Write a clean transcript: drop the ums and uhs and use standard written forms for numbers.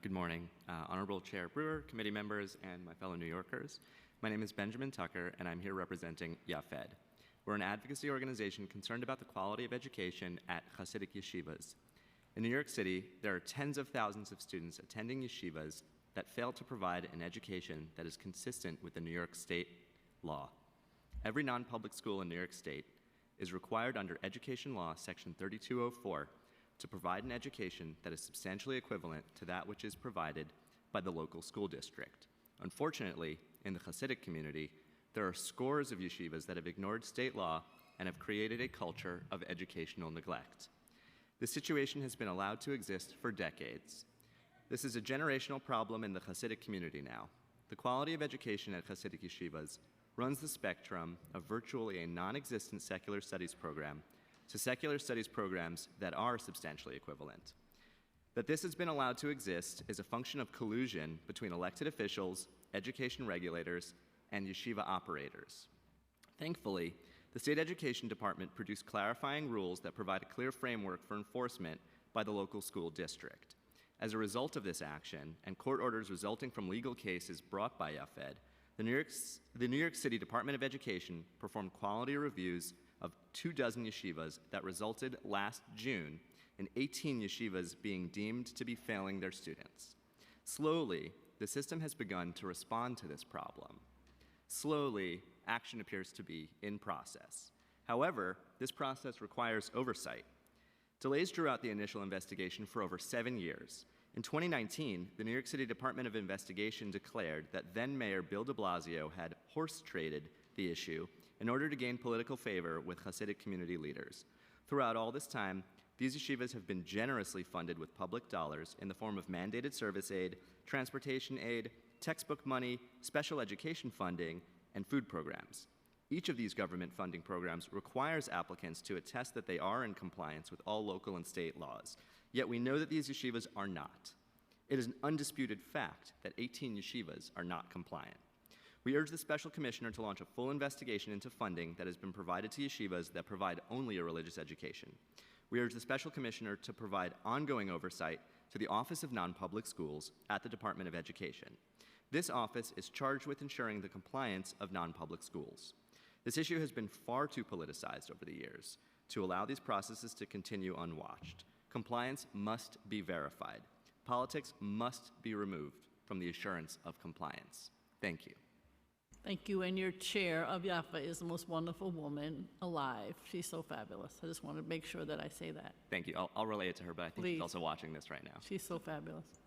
Good morning, Honorable Chair Brewer, committee members, and my fellow New Yorkers. My name is Benjamin Tocker, and I'm here representing YAFFED. We're an advocacy organization concerned about the quality of education at Hasidic yeshivas. In New York City, there are tens of thousands of students attending yeshivas that fail to provide an education that is consistent with the New York State law. Every non-public school in New York State is required under Education Law, Section 3204, to provide an education that is substantially equivalent to that which is provided by the local school district. Unfortunately, in the Hasidic community, there are scores of yeshivas that have ignored state law and have created a culture of educational neglect. This situation has been allowed to exist for decades. This is a generational problem in the Hasidic community now. The quality of education at Hasidic yeshivas runs the spectrum of virtually a non-existent secular studies program to secular studies programs that are substantially equivalent. That this has been allowed to exist is a function of collusion between elected officials, education regulators, and yeshiva operators. Thankfully, the State Education Department produced clarifying rules that provide a clear framework for enforcement by the local school district. As a result of this action and court orders resulting from legal cases brought by YAFFED, the New York City Department of Education performed quality reviews of 24 yeshivas that resulted last June in 18 yeshivas being deemed to be failing their students. Slowly, the system has begun to respond to this problem. Slowly, action appears to be in process. However, this process requires oversight. Delays drew out the initial investigation for over 7 years. In 2019, the New York City Department of Investigation declared that then-Mayor Bill de Blasio had horse-traded the issue in order to gain political favor with Hasidic community leaders. Throughout all this time, these yeshivas have been generously funded with public dollars in the form of mandated service aid, transportation aid, textbook money, special education funding, and food programs. Each of these government funding programs requires applicants to attest that they are in compliance with all local and state laws. Yet we know that these yeshivas are not. It is an undisputed fact that 18 yeshivas are not compliant. We urge the Special Commissioner to launch a full investigation into funding that has been provided to yeshivas that provide only a religious education. We urge the Special Commissioner to provide ongoing oversight to the Office of Non-Public Schools at the Department of Education. This office is charged with ensuring the compliance of non-public schools. This issue has been far too politicized over the years to allow these processes to continue unwatched. Compliance must be verified. Politics must be removed from the assurance of compliance. Thank you. Thank you, and your chair of YAFFA is the most wonderful woman alive. She's so fabulous. I just want to make sure that I say that. Thank you. I'll relay it to her, but I think she's also watching this right now. She's so fabulous.